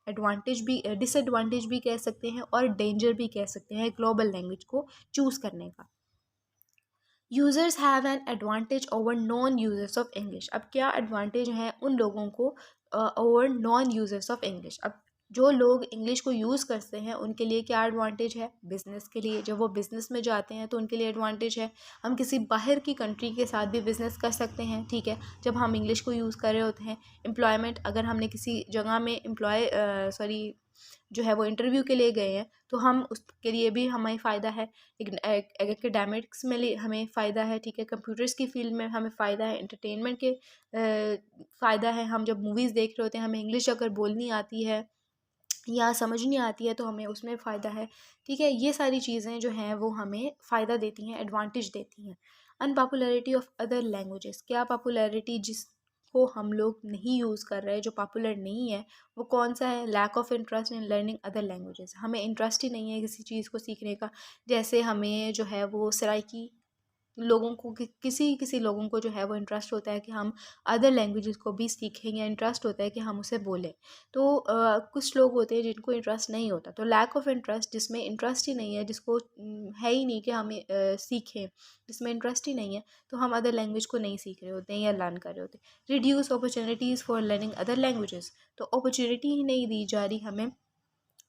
एडवांटेज भी, डिसएडवांटेज भी कह सकते हैं और डेंजर भी कह सकते हैं ग्लोबल लैंग्वेज को चूज़ करने का। Users have an advantage over non users of English. अब क्या एडवांटेज है उन लोगों को over non users of English? अब जो लोग इंग्लिश को यूज़ करते हैं उनके लिए क्या एडवांटेज है? बिज़नेस के लिए, जब वो बिज़नेस में जाते हैं तो उनके लिए एडवांटेज है। हम किसी बाहर की कंट्री के साथ भी बिज़नेस कर सकते हैं, ठीक है, जब हम इंग्लिश को यूज़ कर रहे होते हैं। एम्प्लॉयमेंट, अगर हमने किसी जगह में जो है वो इंटरव्यू के लिए गए हैं तो हम उसके लिए भी हमें फ़ायदा है। एकेडमिक्स में लिए हमें फ़ायदा है, ठीक है, कंप्यूटर्स की फील्ड में हमें फ़ायदा है, एंटरटेनमेंट के फ़ायदा है। हम जब मूवीज़ देख रहे होते हैं, हमें इंग्लिश अगर बोलनी आती है या समझ नहीं आती है तो हमें उसमें फ़ायदा है। ठीक है, ये सारी चीज़ें जो हैं वो हमें फ़ायदा देती हैं, एडवांटेज देती हैं। अनपॉपुलैरिटी ऑफ अदर लैंग्वेजेस, क्या पॉपुलैरिटी जिसको हम लोग नहीं यूज़ कर रहे, जो पॉपुलर नहीं है, वो कौन सा है? Lack of interest in learning other languages. हमें इंटरेस्ट ही नहीं है किसी चीज़ को सीखने का। जैसे हमें जो है वो सराइकी लोगों को किसी किसी लोगों को जो है वो इंटरेस्ट होता है कि हम अदर लैंग्वेजेस को भी सीखें, या इंटरेस्ट होता है कि हम उसे बोलें। तो कुछ लोग होते हैं जिनको इंटरेस्ट नहीं होता, तो लैक ऑफ इंटरेस्ट, जिसमें इंटरेस्ट ही नहीं है, जिसको है ही नहीं कि हमें सीखें, जिसमें इंटरेस्ट ही नहीं है, तो हम अदर लैंग्वेज को नहीं सीख रहे होते हैं या लर्न कर रहे होते हैं। Reduce opportunities for learning other languages, तो अपॉर्चुनिटी ही नहीं दी जा रही हमें।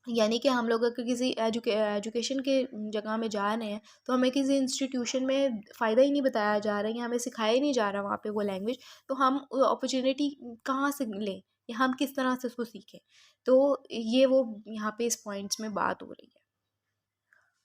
यानी कि हम लोग अगर किसी एजुकेशन के जगह में जा रहे हैं तो हमें किसी इंस्टीट्यूशन में फ़ायदा ही नहीं बताया जा रहा है, या हमें सिखाया ही नहीं जा रहा वहाँ पे वो लैंग्वेज, तो हम अपॉर्चुनिटी कहाँ से लें या हम किस तरह से उसको सीखें? तो ये वो यहाँ पे इस पॉइंट्स में बात हो रही है।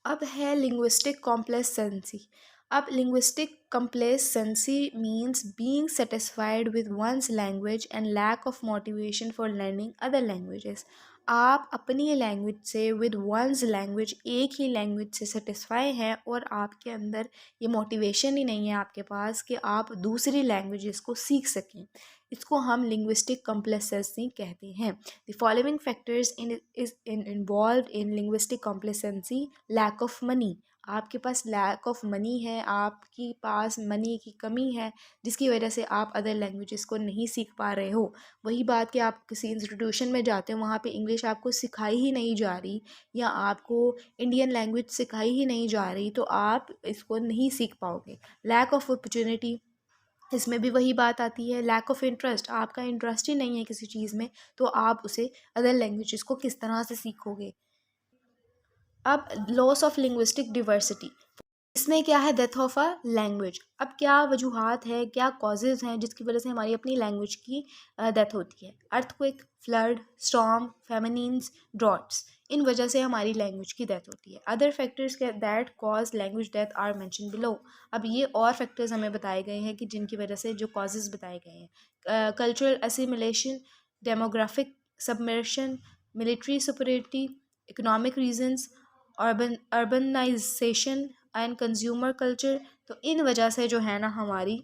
अब है लिंग्विस्टिक कॉम्प्लेसेंसी। अब linguistic complacency means being satisfied with one's language and lack of motivation for learning other languages. आप अपनी लैंग्वेज से, विद वंस लैंग्वेज, एक ही लैंग्वेज से सेटिस्फाई हैं और आपके अंदर ये मोटिवेशन ही नहीं है आपके पास कि आप दूसरी लैंग्वेजेस को सीख सकें। इसको हम लिंग्विस्टिक कॉम्प्लेसेंसी कहते हैं। The following factors in involve in linguistic complacency: lack of money. आपके पास लैक ऑफ मनी है, आपके पास मनी की कमी है, जिसकी वजह से आप अदर लैंग्वेजेस को नहीं सीख पा रहे हो। वही बात कि आप किसी इंस्टीट्यूशन में जाते हो, वहाँ पे इंग्लिश आपको सिखाई ही नहीं जा रही, या आपको इंडियन लैंग्वेज सिखाई ही नहीं जा रही, तो आप इसको नहीं सीख पाओगे। लैक ऑफ अपॉर्चुनिटी, इसमें भी वही बात आती है। लैक ऑफ इंटरेस्ट, आपका इंटरेस्ट ही नहीं है किसी चीज़ में, तो आप उसे अदर लैंग्वेजेस को किस तरह से सीखोगे? अब लॉस ऑफ लिंग्विस्टिक डिवर्सिटी, इसमें क्या है? Death of a language. अब क्या वजूहात है, क्या कॉजेज़ हैं जिसकी वजह से हमारी अपनी लैंग्वेज की डेथ होती है? Earthquake, flood, storm, famines, droughts, इन वजह से हमारी लैंग्वेज की डेथ होती है। Other factors that cause language death are mention below. अब ये और फैक्टर्स हमें बताए गए हैं कि जिनकी वजह से जो कॉजेज़ बताए गए हैं: cultural assimilation, demographic submersion, military superiority, economic reasons, urbanisation and consumer culture. तो इन वजह से जो है ना हमारी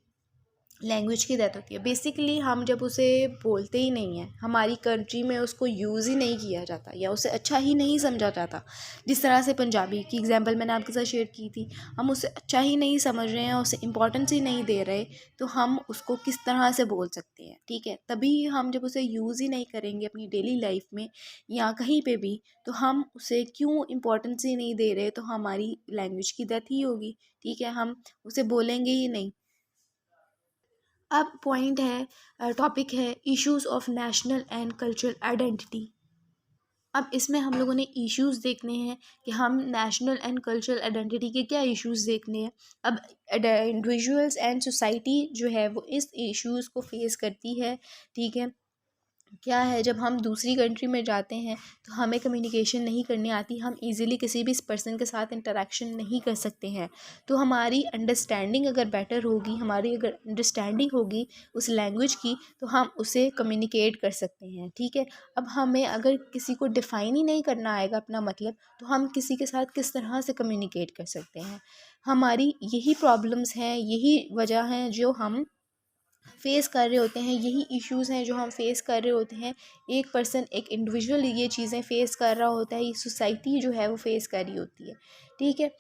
लैंग्वेज की डेथ होती है। बेसिकली हम जब उसे बोलते ही नहीं हैं, हमारी कंट्री में उसको यूज़ ही नहीं किया जाता या उसे अच्छा ही नहीं समझा जाता। जिस तरह से पंजाबी की एग्जांपल मैंने आपके साथ शेयर की थी, हम उसे अच्छा ही नहीं समझ रहे हैं, उसे इम्पोर्टेंस ही नहीं दे रहे, तो हम उसको किस तरह से बोल सकते हैं? ठीक है, तभी हम जब उसे यूज़ ही नहीं करेंगे अपनी डेली लाइफ में या कहीं पे भी, तो हम उसे क्यों इम्पोर्टेंस ही नहीं दे रहे, तो हमारी लैंग्वेज की डेथ ही होगी। ठीक है, हम उसे बोलेंगे ही नहीं। अब पॉइंट है, टॉपिक है issues of national and cultural identity. अब इसमें हम लोगों ने इश्यूज देखने हैं कि हम नेशनल एंड कल्चरल आइडेंटिटी के क्या इश्यूज देखने हैं। अब इंडिविजुअल्स एंड सोसाइटी जो है वो इस इश्यूज को फेस करती है, ठीक है। क्या है, जब हम दूसरी कंट्री में जाते हैं तो हमें कम्युनिकेशन नहीं करनी आती, हम इजीली किसी भी पर्सन के साथ इंटरेक्शन नहीं कर सकते हैं। तो हमारी अंडरस्टैंडिंग अगर बेटर होगी, हमारी अगर अंडरस्टैंडिंग होगी उस लैंग्वेज की, तो हम उसे कम्युनिकेट कर सकते हैं, ठीक है। अब हमें अगर किसी को डिफ़ाइन ही नहीं करना आएगा अपना मतलब, तो हम किसी के साथ किस तरह से कम्युनिकेट कर सकते हैं। हमारी यही प्रॉब्लम्स हैं, यही वजह हैं जो हम फेस कर रहे होते हैं, यही इश्यूज़ हैं जो हम फेस कर रहे होते हैं। एक पर्सन, एक इंडिविजुअल ये चीज़ें फेस कर रहा होता है, ये सोसाइटी जो है वो फेस कर रही होती है, ठीक है।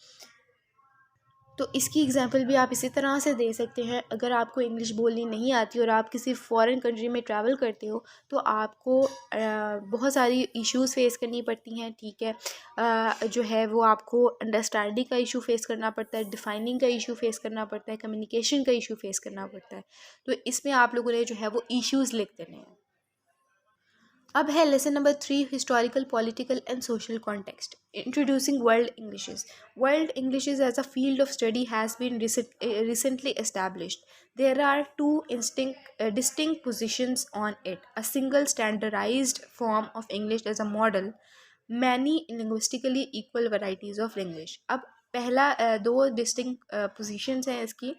तो इसकी एग्जांपल भी आप इसी तरह से दे सकते हैं। अगर आपको इंग्लिश बोलनी नहीं आती और आप किसी फ़ॉरेन कंट्री में ट्रैवल करते हो, तो आपको बहुत सारी इश्यूज़ फेस करनी पड़ती हैं, ठीक है। जो है वो आपको अंडरस्टैंडिंग का इशू फेस करना पड़ता है, डिफ़ाइनिंग का इशू फेस करना पड़ता है, कम्युनिकेशन का इशू फेस करना पड़ता है। तो इसमें आप लोगों ने जो है वो इश्यूज़ लिख देने हैं। अब है lesson number 3, historical political and social context. Introducing world Englishes. World Englishes as a field of study has been recently established. There are two distinct positions on it: a single standardized form of English as a model, many linguistically equal varieties of English. अब पहला दो distinct positions हैं इसकी।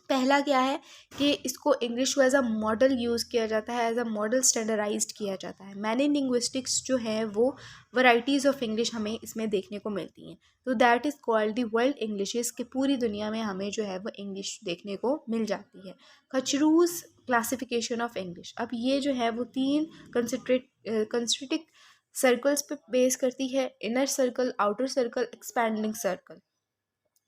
पहला क्या है कि इसको इंग्लिश को एज अ मॉडल यूज़ किया जाता है, एज अ मॉडल स्टैंडर्डाइज्ड किया जाता है। मैनी लिंग्विस्टिक्स जो है वो वैरायटीज़ ऑफ इंग्लिश हमें इसमें देखने को मिलती हैं। तो that is called the world Englishes, कि पूरी दुनिया में हमें जो है वो इंग्लिश देखने को मिल जाती है। खचरूज क्लासिफिकेशन ऑफ इंग्लिश। अब ये जो है वो 3 कंस्ट्रेटिक सर्कल्स पे बेस करती है: inner circle, outer circle, expanding circle.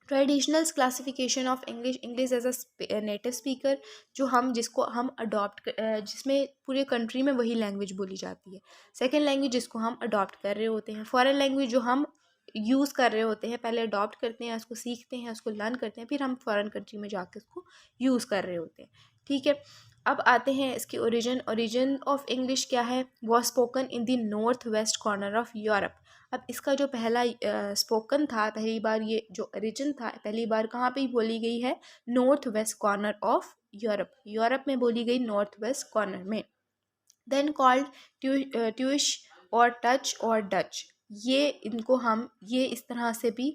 Traditional classification of English, English as a native speaker, जो हम जिसको हम अडॉप्ट, जिसमें पूरे कंट्री में वही लैंग्वेज बोली जाती है। सेकेंड लैंग्वेज जिसको हम अडॉप्ट कर रहे होते हैं। फॉरेन लैंग्वेज जो हम यूज़ कर रहे होते हैं, पहले अडॉप्ट करते हैं, उसको सीखते हैं, उसको लर्न करते हैं, फिर हम फॉरेन कंट्री में जाकर उसको यूज़ कर रहे होते हैं, ठीक है। अब आते हैं इसके ओरिजिन ऑफ इंग्लिश क्या है। Was spoken in the north west corner of Europe. अब इसका जो पहला स्पोकन था, पहली बार ये जो ओरिजिन था, पहली बार कहाँ पे बोली गई है? North west corner of Europe, Europe में बोली गई, नॉर्थ वेस्ट कॉर्नर में। देन कॉल्ड ट्यूश और टच और डच, ये इनको हम ये इस तरह से भी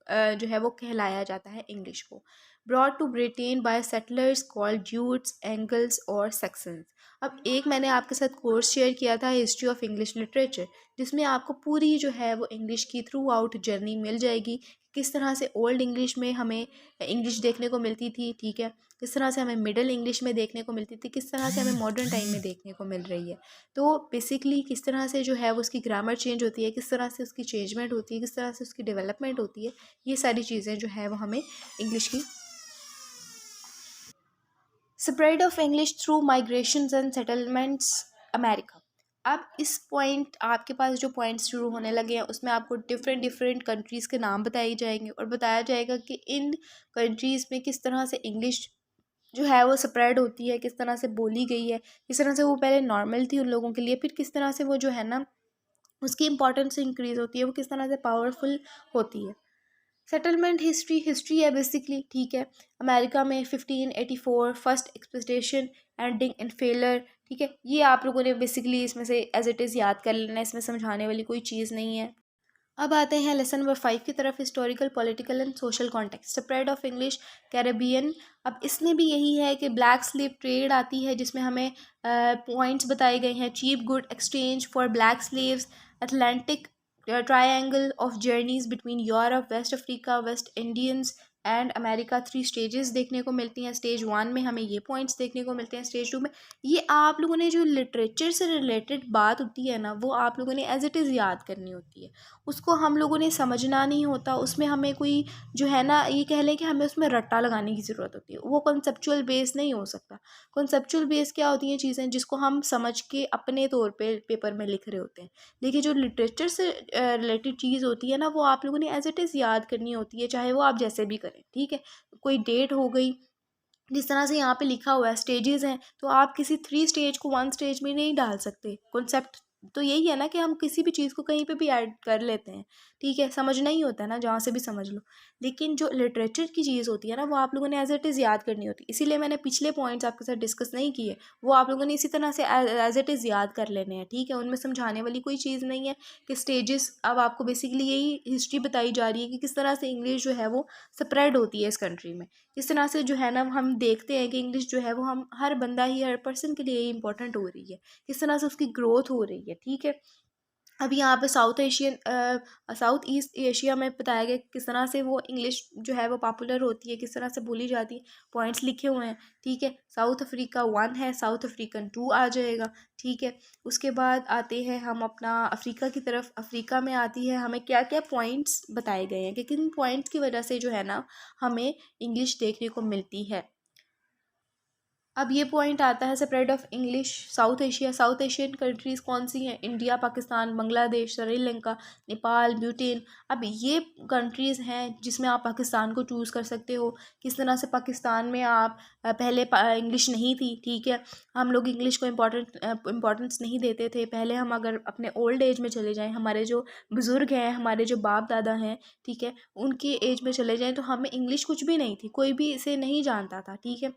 जो है वो कहलाया जाता है इंग्लिश को। Brought to Britain by settlers called Jutes, Angles और सेक्सन्स। अब एक मैंने आपके साथ कोर्स शेयर किया था, हिस्ट्री ऑफ इंग्लिश लिटरेचर, जिसमें आपको पूरी जो है वो इंग्लिश की थ्रू आउट जर्नी मिल जाएगी। किस तरह से ओल्ड इंग्लिश में हमें इंग्लिश देखने को मिलती थी, ठीक है, किस तरह से हमें मिडल इंग्लिश में देखने को मिलती थी, किस तरह से हमें मॉडर्न टाइम में देखने को मिल रही है। तो बेसिकली किस तरह से जो है वो उसकी ग्रामर चेंज होती है, किस तरह से उसकी चेंजमेंट होती है, किस तरह से उसकी डेवलपमेंट होती है, ये सारी चीज़ें जो है वो हमें इंग्लिश की। Spread of English through migrations and settlements, America. अब इस पॉइंट, आपके पास जो पॉइंट्स शुरू होने लगे हैं उसमें आपको डिफरेंट डिफरेंट कंट्रीज़ के नाम बताए जाएंगे और बताया जाएगा कि इन कंट्रीज़ में किस तरह से इंग्लिश जो है वो स्प्रेड होती है, किस तरह से बोली गई है, किस तरह से वो पहले नॉर्मल थी उन लोगों के लिए, फिर किस तरह से वो जो है ना उसकी इंपॉर्टेंस इंक्रीज़ होती है, वो किस तरह से पावरफुल होती है। सेटलमेंट हिस्ट्री, हिस्ट्री है बेसिकली, ठीक है। अमेरिका में 1584 first expedition ending in failure, ठीक है। ये आप लोगों ने बेसिकली इसमें से एज इट इज़ याद कर लेना, इसमें समझाने वाली कोई चीज़ नहीं है। अब आते हैं लेसन नंबर 5 की तरफ, historical political and social context, spread of English, Caribbean. अब इसमें भी यही है कि ब्लैक स्लेव ट्रेड आती है, जिसमें हमें पॉइंट्स बताए गए हैं: cheap good exchange for black slaves, Atlantic triangle of journeys between Europe, West Africa, West Indians and America. 3 stages देखने को मिलती हैं। स्टेज 1 में हमें ये पॉइंट्स देखने को मिलते हैं, स्टेज 2 में ये। आप लोगों ने जो लिटरेचर से रिलेटेड बात होती है ना, वो आप लोगों ने एज इट इज़ याद करनी होती है, उसको हम लोगों ने समझना नहीं होता। उसमें हमें कोई जो है ना, ये कह लें कि हमें उसमें रट्टा लगाने की ज़रूरत होती है, वो कॉन्सेप्चुअल बेस नहीं हो सकता। कॉन्सेप्चुअल बेस क्या होती हैं चीज़ें जिसको हम समझ के अपने तौर पे पेपर में लिख रहे होते हैं, लेकिन जो लिटरेचर से रिलेटेड चीज़ होती है ना, वो आप लोगों ने एज इट इज़ याद करनी होती है, चाहे वो आप जैसे भी करें, ठीक है। कोई डेट हो गई, जिस तरह से यहाँ पे लिखा हुआ है स्टेजेस हैं, तो आप किसी 3 स्टेज को 1 स्टेज में नहीं डाल सकते। कॉन्सेप्ट तो यही है ना कि हम किसी भी चीज़ को कहीं पे भी ऐड कर लेते हैं, ठीक है? समझना ही होता है ना, जहाँ से भी समझ लो। लेकिन जो लिटरेचर की चीज़ होती है ना, वो आप लोगों ने एज़ इट इज़ याद करनी होती है। इसीलिए मैंने पिछले पॉइंट्स आपके साथ डिस्कस नहीं किए, वो आप लोगों ने इसी तरह से एज़ इट इज़ याद कर लेने हैं, ठीक है? उनमें समझाने वाली कोई चीज़ नहीं है कि स्टेजेस। अब आपको बेसिकली यही हिस्ट्री बताई जा रही है कि किस तरह से इंग्लिश जो है वो स्प्रेड होती है इस कंट्री में। इस तरह से जो है ना हम देखते हैं कि इंग्लिश जो है वो हम हर बंदा ही, हर पर्सन के लिए इम्पोर्टेंट हो रही है, किस तरह से उसकी ग्रोथ हो रही है, ठीक है? अभी यहाँ पे साउथ ईस्ट एशिया में बताया गया कि किस तरह से वो इंग्लिश जो है वो पॉपुलर होती है, किस तरह से बोली जाती है। पॉइंट्स लिखे हुए हैं, ठीक है? साउथ अफ्रीका 1 है, साउथ अफ्रीकन 2 आ जाएगा, ठीक है? उसके बाद आते हैं हम अपना अफ्रीका की तरफ। अफ्रीका में आती है हमें क्या क्या पॉइंट्स बताए गए हैं कि किन पॉइंट्स की वजह से जो है ना हमें इंग्लिश देखने को मिलती है। अब ये पॉइंट आता है spread of English south Asia. South Asian countries कौन सी हैं? India, Pakistan, Bangladesh, Sri Lanka, Nepal, Britain. अब ये कंट्रीज़ हैं जिसमें आप पाकिस्तान को चूज़ कर सकते हो। किस तरह से पाकिस्तान में आप पहले इंग्लिश नहीं थी, ठीक है? हम लोग इंग्लिश को इम्पोर्टेंस नहीं देते थे पहले। हम अगर अपने ओल्ड एज में चले जाएँ, हमारे जो बुज़ुर्ग हैं, हमारे जो बाप दादा हैं, ठीक है, उनके एज में चले जाएँ, तो हमें इंग्लिश कुछ भी नहीं थी, कोई भी इसे नहीं जानता था, ठीक है?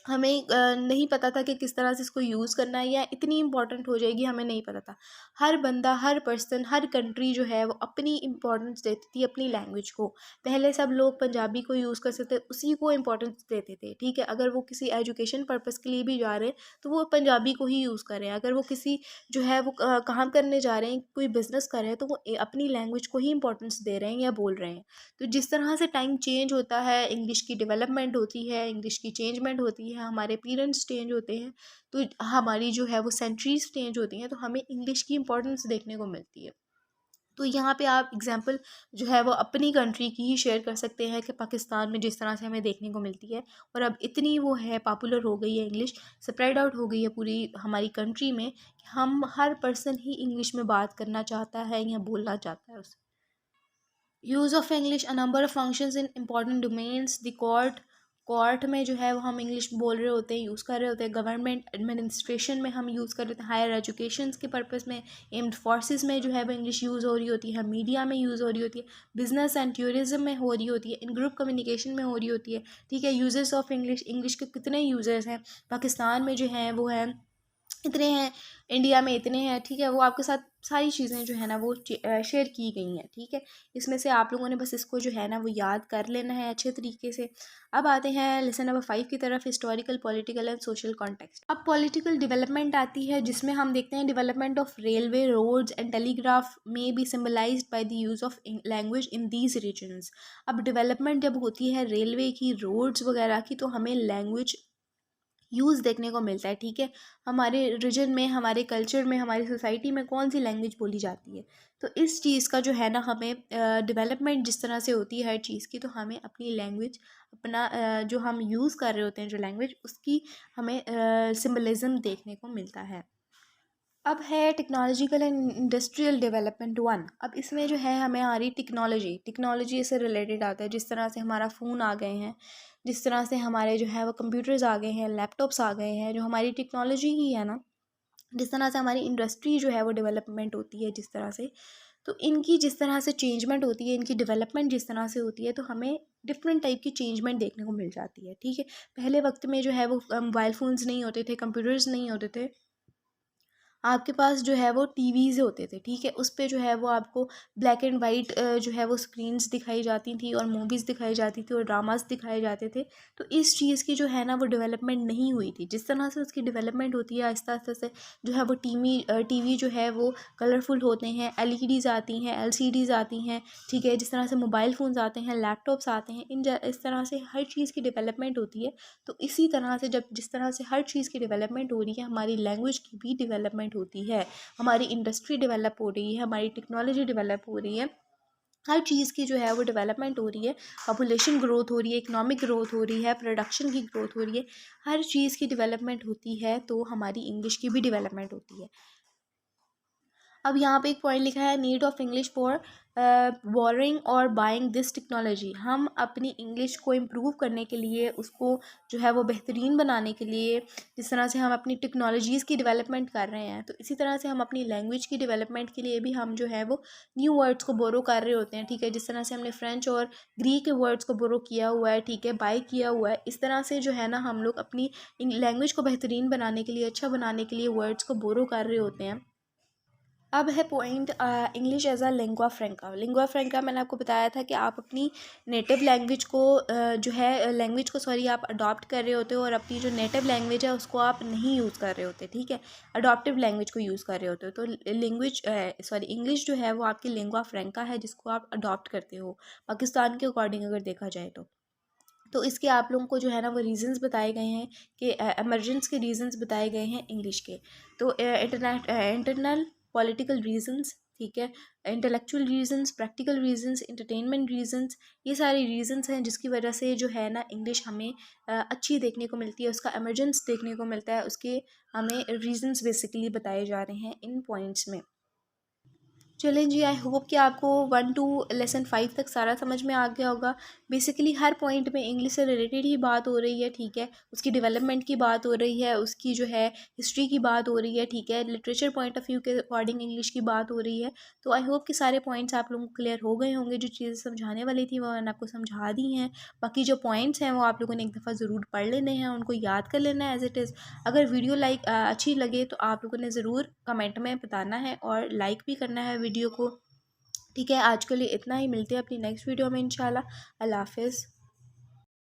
हमें नहीं पता था कि किस तरह से इसको यूज़ करना है या इतनी इम्पोर्टेंट हो जाएगी, हमें नहीं पता था। हर बंदा, हर पर्सन, हर कंट्री जो है वो अपनी इम्पोर्टेंस देती थी अपनी लैंग्वेज को। पहले सब लोग पंजाबी को यूज़ कर सकते, उसी को इम्पोर्टेंस देते थे, ठीक है? अगर वो किसी एजुकेशन पर्पज़ के लिए भी जा रहे हैं तो वो पंजाबी को ही यूज़ करें। अगर वो किसी जो है वो काम करने जा रहे हैं, कोई बिज़नेस कर रहे हैं, तो वो अपनी लैंग्वेज को ही इम्पोर्टेंस दे रहे हैं या बोल रहे हैं। तो जिस तरह से टाइम चेंज होता है, इंग्लिश की डेवलपमेंट होती है, इंग्लिश की चेंजमेंट होती है, हमारे पेरेंट्स चेंज होते हैं, तो हमारी जो है वो सेंचुरीज चेंज होती हैं, तो हमें इंग्लिश की इंपॉर्टेंस देखने को मिलती है। तो यहाँ पे आप एग्जांपल जो है वो अपनी कंट्री की ही शेयर कर सकते हैं कि पाकिस्तान में जिस तरह से हमें देखने को मिलती है, और अब इतनी वो है पॉपुलर हो गई है इंग्लिश, स्प्रेड आउट हो गई है पूरी हमारी कंट्री में कि हम हर पर्सन ही इंग्लिश में बात करना चाहता है या बोलना चाहता है उसे। Use of English a number of functions in important domains the court में जो है वो हम इंग्लिश बोल रहे होते हैं, यूज़ कर रहे होते हैं। गवर्नमेंट एडमिनिस्ट्रेशन में हम यूज़ कर रहे होते हैं। हायर एजुकेशन के पर्पज़ में, एम्ड फोर्सेस में जो है वो इंग्लिश यूज़ हो रही होती है। मीडिया में यूज़ हो रही होती है। बिजनेस एंड टूरिज्म में हो रही होती है। इन ग्रुप कम्युनिकेशन में हो रही होती है, ठीक है? यूजर्स ऑफ इंग्लिश, इंग्लिश के कितने यूज़र्स हैं पाकिस्तान में जो हैं वो हैं इतने हैं, इंडिया में इतने हैं, ठीक है? वो आपके साथ सारी चीज़ें जो है ना वो शेयर की गई हैं, ठीक है? इसमें से आप लोगों ने बस इसको जो है ना वो याद कर लेना है अच्छे तरीके से। अब आते हैं लेसन नंबर 5 की तरफ, historical, political and social context. अब पॉलिटिकल डेवलपमेंट आती है जिसमें हम देखते हैं development of railway, roads and telegraph में be symbolised by the use of language in these regions. अब डेवलपमेंट जब होती है रेलवे की, रोड्स वगैरह की, तो हमें लैंग्वेज यूज़ देखने को मिलता है, ठीक है? हमारे रीजन में, हमारे कल्चर में, हमारी सोसाइटी में कौन सी लैंग्वेज बोली जाती है। तो इस चीज़ का जो है ना हमें डेवलपमेंट जिस तरह से होती है हर चीज़ की, तो हमें अपनी लैंग्वेज, अपना जो हम यूज़ कर रहे होते हैं जो लैंग्वेज, उसकी हमें सिम्बलिज़म देखने को मिलता है। अब है टेक्नोलॉजिकल एंड इंडस्ट्रियल डेवलपमेंट 1। अब इसमें जो है हमें आ रही टेक्नोलॉजी से रिलेटेड आता है। जिस तरह से हमारा फ़ोन आ गए हैं, जिस तरह से हमारे जो है वो कंप्यूटर्स आ गए हैं, लैपटॉप्स आ गए हैं, जो हमारी टेक्नोलॉजी ही है ना, जिस तरह से हमारी इंडस्ट्री जो है वो डेवलपमेंट होती है जिस तरह से, तो इनकी जिस तरह से चेंजमेंट होती है, इनकी डेवलपमेंट जिस तरह से होती है, तो हमें डिफरेंट टाइप की चेंजमेंट देखने को मिल जाती है, ठीक है? पहले वक्त में जो है वो मोबाइल फ़ोन्स नहीं होते थे, कंप्यूटर्स नहीं होते थे, आपके पास जो है वो टीवीज़ होते थे, ठीक है? उस पे जो है वो आपको ब्लैक एंड वाइट जो है वो स्क्रीन्स दिखाई जाती थी, और मूवीज़ दिखाई जाती थी, और ड्रामास दिखाए जाते थे। तो इस चीज़ की जो है ना वो डेवलपमेंट नहीं हुई थी। जिस तरह से उसकी डेवलपमेंट होती है आहिस्ता-आहिस्ता से, जो है वो टीवी जो है वो कलरफुल होते हैं, एलईडीज़ आती हैं, एलसीडीज़ आती हैं, ठीक है? जिस तरह से मोबाइल फ़ोन्स आते हैं, लैपटॉप्स आते हैं, इस तरह से हर चीज़ की डेवलपमेंट होती है। तो इसी तरह से जब जिस तरह से हर चीज़ की डेवलपमेंट हो रही है, हमारी लैंग्वेज की भी डेवलपमेंट होती है, हमारी इंडस्ट्री डेवलप हो रही है, हमारी टेक्नोलॉजी डेवलप हो रही है, हर चीज़ की जो है वो डेवलपमेंट हो रही है। पॉपुलेशन ग्रोथ हो रही है, इकोनॉमिक ग्रोथ हो रही है, प्रोडक्शन की ग्रोथ हो रही है, हर चीज़ की डेवलपमेंट होती है, तो हमारी इंग्लिश की भी डेवलपमेंट होती है। अब यहाँ पे एक पॉइंट लिखा है, need of English for boring और बाइंग दिस टेक्नोलॉजी। हम अपनी इंग्लिश को इम्प्रूव करने के लिए, उसको जो है वो बेहतरीन बनाने के लिए, जिस तरह से हम अपनी टेक्नोलॉजीज़ की डेवलपमेंट कर रहे हैं, तो इसी तरह से हम अपनी लैंग्वेज की डेवलपमेंट के लिए भी हम जो है वो न्यू वर्ड्स को बोरो कर रहे होते हैं। ठीक है, जिस तरह से हमने फ्रेंच और ग्रीक के वर्ड्स को बोरो किया हुआ है, ठीक है, बाय किया हुआ है, इस तरह से जो है ना हम लोग अपनी लैंग्वेज को बेहतरीन बनाने के लिए, अच्छा बनाने के लिए वर्ड्स को बोरो कर रहे होते हैं। अब है point English as a lingua franca. Lingua franca मैंने आपको बताया था कि आप अपनी नेटिव लैंग्वेज को जो है लैंग्वेज को सॉरी आप अडॉप्ट कर रहे होते हो और अपनी जो नेटिव लैंग्वेज है उसको आप नहीं यूज़ कर रहे होते। ठीक है, अडॉप्टिव लैंग्वेज को यूज़ कर रहे होते हो। तो लैंग्वेज सॉरी इंग्लिश जो है वो आपकी लिंगुआ फ्रेंका है, जिसको आप अडॉप्ट करते हो पाकिस्तान के अकॉर्डिंग अगर देखा जाए तो इसके आप लोगों को जो है ना वो रीज़न्स बताए गए हैं कि एमरजेंस के रीज़न्स बताए गए हैं इंग्लिश के। तो इंटरनल पॉलिटिकल रीज़न्स, ठीक है, intellectual reasons, practical reasons, entertainment reasons, ये सारे रीज़न्स हैं जिसकी वजह से जो है ना इंग्लिश हमें अच्छी देखने को मिलती है, उसका एमरजेंस देखने को मिलता है, उसके हमें रीज़न्स बेसिकली बताए जा रहे हैं इन पॉइंट्स में। चलें जी, आई होप कि आपको 1 टू लेसन 5 तक सारा समझ में आ गया होगा। बेसिकली हर पॉइंट में इंग्लिश से रिलेटेड ही बात हो रही है। ठीक है, उसकी डेवलपमेंट की बात हो रही है, उसकी जो है हिस्ट्री की बात हो रही है। ठीक है, लिटरेचर पॉइंट ऑफ व्यू के अकॉर्डिंग इंग्लिश की बात हो रही है। तो आई होप कि सारे पॉइंट्स आप लोगों को क्लियर हो गए होंगे। जो चीज़ें समझाने वाली थी वो मैंने आपको समझा दी हैं। बाकी जो पॉइंट्स हैं वो आप लोगों ने एक दफ़ा ज़रूर पढ़ लेने हैं, उनको याद कर लेना है एज इट इज़। अगर वीडियो अच्छी लगे तो आप लोगों ने ज़रूर कमेंट में बताना है और लाइक भी करना है वीडियो को। ठीक है, आज के लिए इतना ही। मिलते हैं अपनी नेक्स्ट वीडियो में इंशाल्लाह। अल्लाह हाफ़िज़।